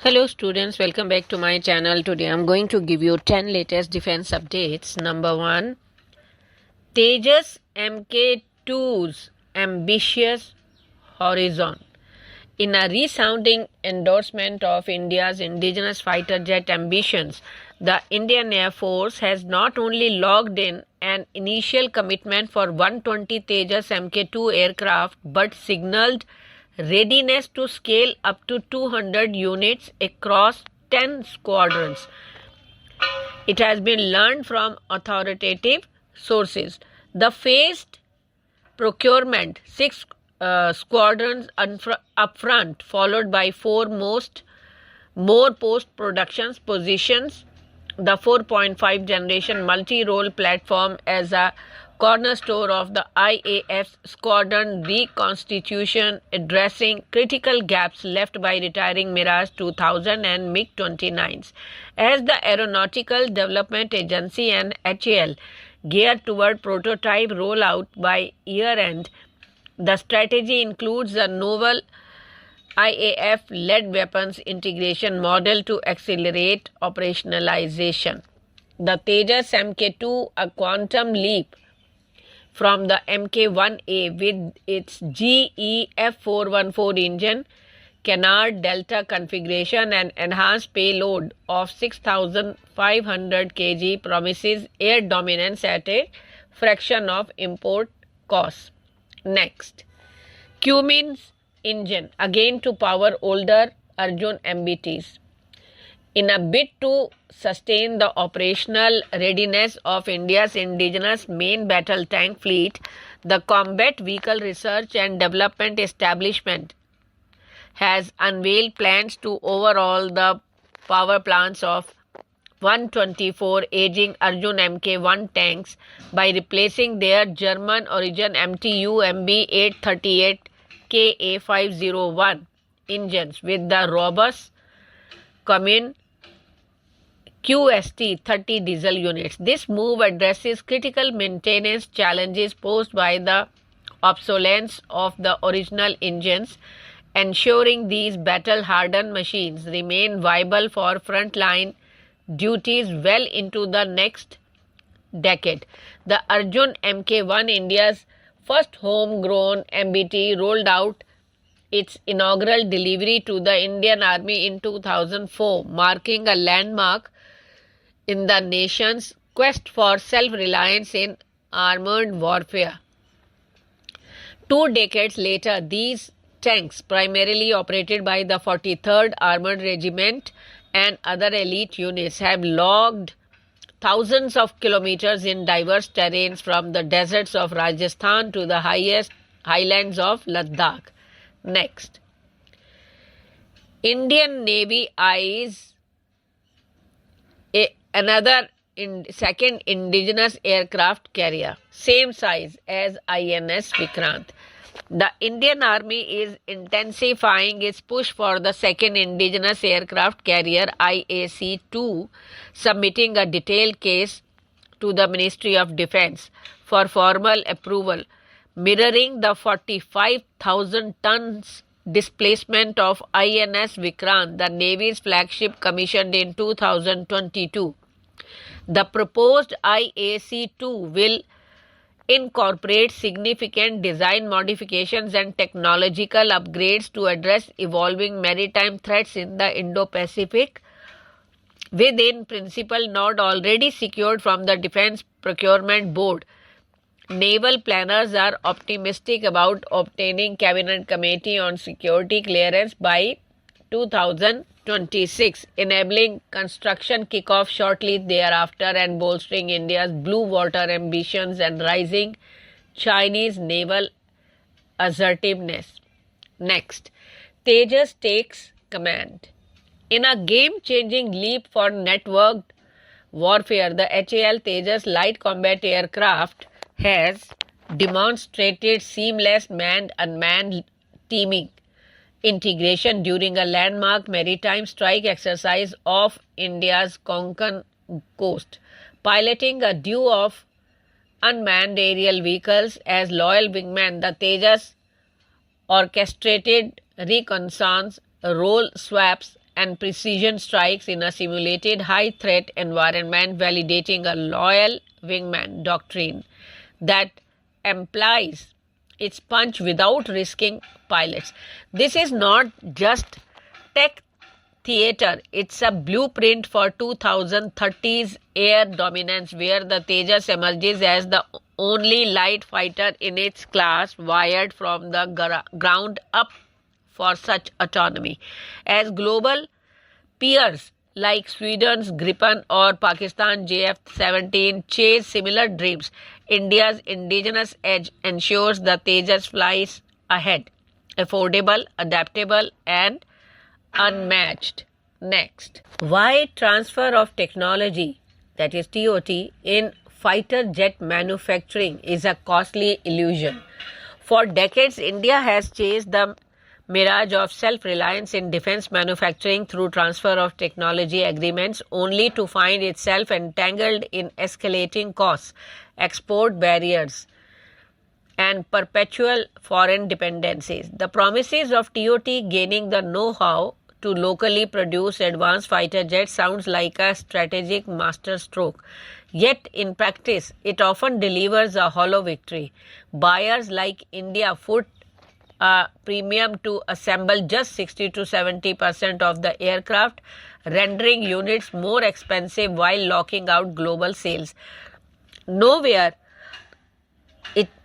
Hello students, welcome back to my channel. Today I'm going to give you 10 latest defense updates. Number 1, Tejas Mk2's ambitious horizon. In a resounding endorsement of India's indigenous fighter jet ambitions, the Indian Air Force has not only logged in an initial commitment for 120 Tejas Mk2 aircraft but signaled readiness to scale up to 200 units across 10 squadrons. It has been learned from authoritative sources. The phased procurement, 6 squadrons upfront, followed by 4 more post-production positions, the 4.5 generation multi-role platform as a cornerstone of the IAF's squadron reconstitution, addressing critical gaps left by retiring Mirage 2000 and MiG-29s. As the Aeronautical Development Agency and HAL gear toward prototype rollout by year-end, the strategy includes a novel IAF-led weapons integration model to accelerate operationalization. The Tejas Mk2, a quantum leap from the Mk1A with its GEF414 engine, canard delta configuration and enhanced payload of 6,500 kg, promises air dominance at a fraction of import costs. Next, Cummins engine, again to power older Arjun MBTs. In a bid to sustain the operational readiness of India's indigenous main battle tank fleet, the Combat Vehicle Research and Development Establishment has unveiled plans to overhaul the power plants of 124 aging Arjun Mk1 tanks by replacing their German origin MTU MB 838 KA501 engines with the robust Cummins QST-30 diesel units. This move addresses critical maintenance challenges posed by the obsolescence of the original engines, ensuring these battle-hardened machines remain viable for frontline duties well into the next decade. The Arjun Mk1, India's first homegrown MBT, rolled out its inaugural delivery to the Indian Army in 2004, marking a landmark in the nation's quest for self-reliance in armored warfare. 2 decades later, these tanks, primarily operated by the 43rd Armored Regiment and other elite units, have logged thousands of kilometers in diverse terrains from the deserts of Rajasthan to the highest highlands of Ladakh. Next, Indian Navy eyes another second indigenous aircraft carrier, same size as INS Vikrant. The Indian Army is intensifying its push for the second indigenous aircraft carrier IAC-2, submitting a detailed case to the Ministry of Defense for formal approval, mirroring the 45,000 tons displacement of INS Vikrant, the Navy's flagship, commissioned in 2022. The proposed IAC-2 will incorporate significant design modifications and technological upgrades to address evolving maritime threats in the Indo-Pacific, with in principle not already secured from the Defense Procurement Board. Naval planners are optimistic about obtaining Cabinet Committee on Security clearance by 2026, enabling construction kickoff shortly thereafter and bolstering India's blue water ambitions and rising Chinese naval assertiveness. Next, Tejas takes command. In a game-changing leap for networked warfare, the HAL Tejas light combat aircraft has demonstrated seamless manned-unmanned teaming integration during a landmark maritime strike exercise off India's Konkan coast, piloting a duo of unmanned aerial vehicles as loyal wingmen. The Tejas orchestrated reconnaissance, role swaps, and precision strikes in a simulated high-threat environment, validating a loyal wingman doctrine that implies its punch without risking pilots. This is not just tech theater, it's a blueprint for 2030's air dominance, where the Tejas emerges as the only light fighter in its class wired from the ground up for such autonomy. As global peers like Sweden's Gripen or Pakistan JF-17 chase similar dreams, India's indigenous edge ensures the Tejas flies ahead, affordable, adaptable, and unmatched. Next, why transfer of technology, that is TOT, in fighter jet manufacturing is a costly illusion. For decades, India has chased the mirage of self-reliance in defense manufacturing through transfer of technology agreements, only to find itself entangled in escalating costs, export barriers, and perpetual foreign dependencies. The promises of TOT gaining the know-how to locally produce advanced fighter jets sounds like a strategic masterstroke. Yet, in practice, it often delivers a hollow victory. Buyers like India foot a premium to assemble just 60 to 70% of the aircraft, rendering units more expensive while locking out global sales. Nowhere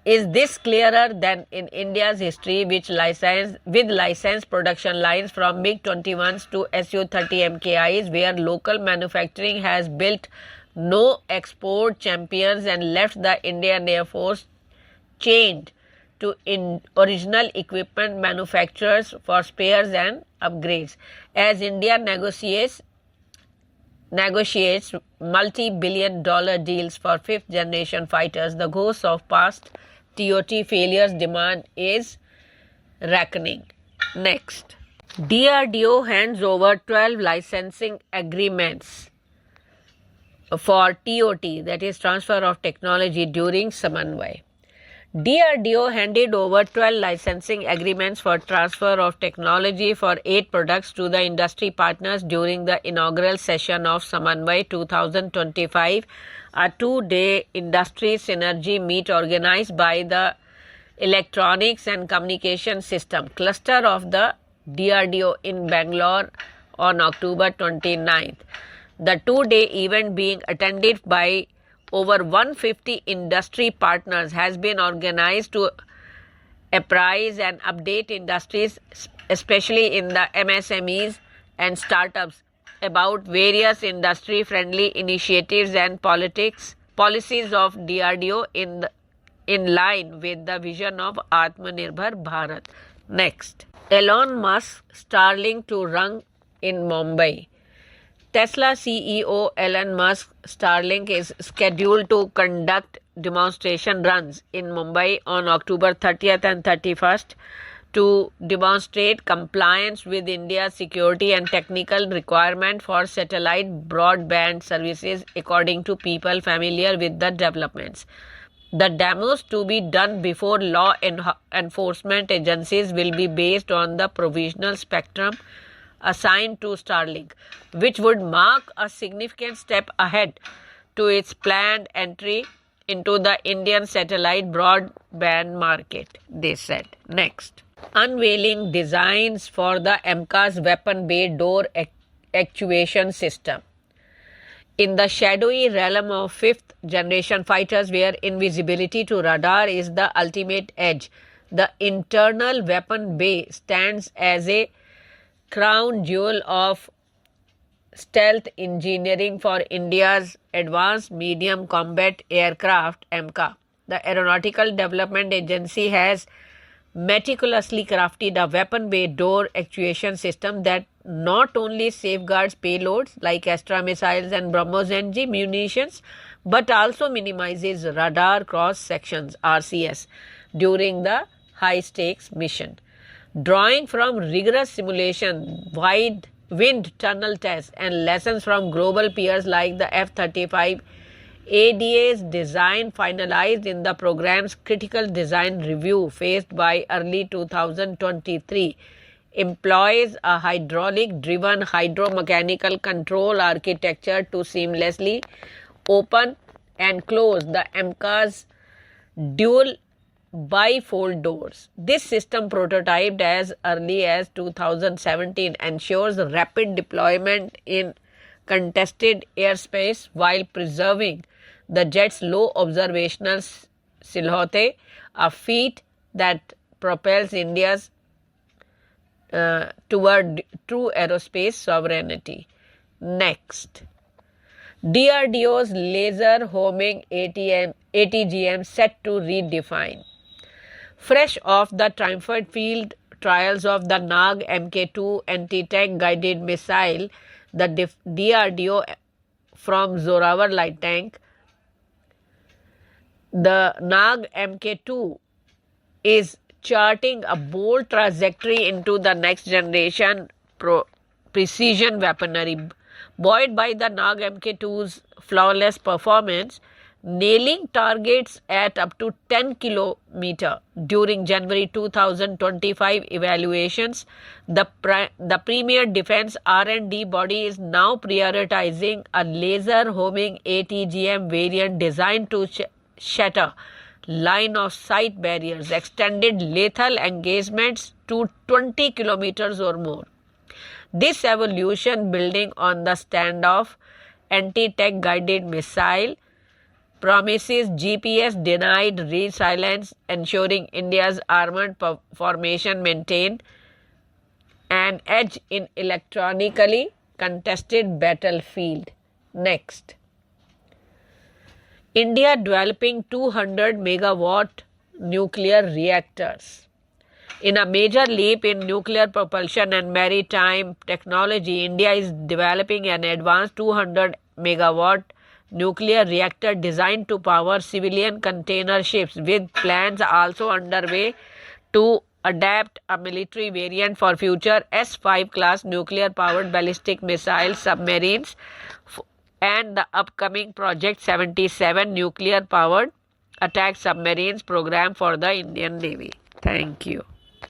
is this clearer than in India's history, with licensed production lines from MiG-21s to Su-30 MKIs, where local manufacturing has built no export champions and left the Indian Air Force chained to original equipment manufacturers for spares and upgrades. As India negotiates multi-billion-dollar deals for fifth-generation fighters, the ghost of past TOT failures demand is reckoning. Next, DRDO hands over 12 licensing agreements for TOT, that is transfer of technology, during SAMANVAY. DRDO handed over 12 licensing agreements for transfer of technology for 8 products to the industry partners during the inaugural session of SAMANVAY 2025, a 2-day industry synergy meet organized by the Electronics and Communication System cluster of the DRDO in Bangalore on October 29th. The 2-day event, being attended by over 150 industry partners, has been organized to apprise and update industries, especially in the MSMEs and startups, about various industry-friendly initiatives and policies of DRDO in line with the vision of Atmanirbhar Bharat. Next, Elon Musk Starlink to run in Mumbai. Tesla CEO Elon Musk Starlink is scheduled to conduct demonstration runs in Mumbai on October 30th and 31st to demonstrate compliance with India's security and technical requirement for satellite broadband services, according to people familiar with the developments. The demos to be done before law enforcement agencies will be based on the provisional spectrum assigned to Starlink, which would mark a significant step ahead to its planned entry into the Indian satellite broadband market, they said. Next, unveiling designs for the AMCA's weapon bay door actuation system. In the shadowy realm of fifth-generation fighters, where invisibility to radar is the ultimate edge, the internal weapon bay stands as a crown jewel of stealth engineering for India's Advanced Medium Combat Aircraft AMCA. The Aeronautical Development Agency has meticulously crafted a weapon bay door actuation system that not only safeguards payloads like Astra missiles and BrahMos NG munitions, but also minimizes radar cross sections (RCS) during the high-stakes mission. Drawing from rigorous simulation, wind tunnel tests, and lessons from global peers like the F-35, ADA's design finalized in the program's critical design review phased by early 2023. employs a hydraulic-driven hydromechanical control architecture to seamlessly open and close the AMCA's dual bifold doors. This system, prototyped as early as 2017, ensures rapid deployment in contested airspace while preserving the jet's low observational silhouette, a feat that propels India's toward true aerospace sovereignty. Next, DRDO's laser homing ATGM set to redefine. Fresh off the triumphant field trials of the NAG MK2 anti-tank guided missile, the DRDO from Zorawar light tank, the NAG MK2 is charting a bold trajectory into the next generation precision weaponry. Buoyed by the NAG MK2's flawless performance, nailing targets at up to 10 km during January 2025 evaluations, the premier defense R&D body is now prioritizing a laser homing ATGM variant designed to shatter line of sight barriers, extended lethal engagements to 20 kilometers or more. This evolution, building on the standoff anti-tank guided missile, promises GPS denied resilience, ensuring India's armored formation maintain an edge in electronically contested battlefield. Next, India developing 200 megawatt nuclear reactors. In a major leap in nuclear propulsion and maritime technology, India is developing an advanced 200 megawatt nuclear reactor designed to power civilian container ships, with plans also underway to adapt a military variant for future S-5 class nuclear powered ballistic missile submarines and the upcoming Project 77 nuclear powered attack submarines program for the Indian Navy. Thank you.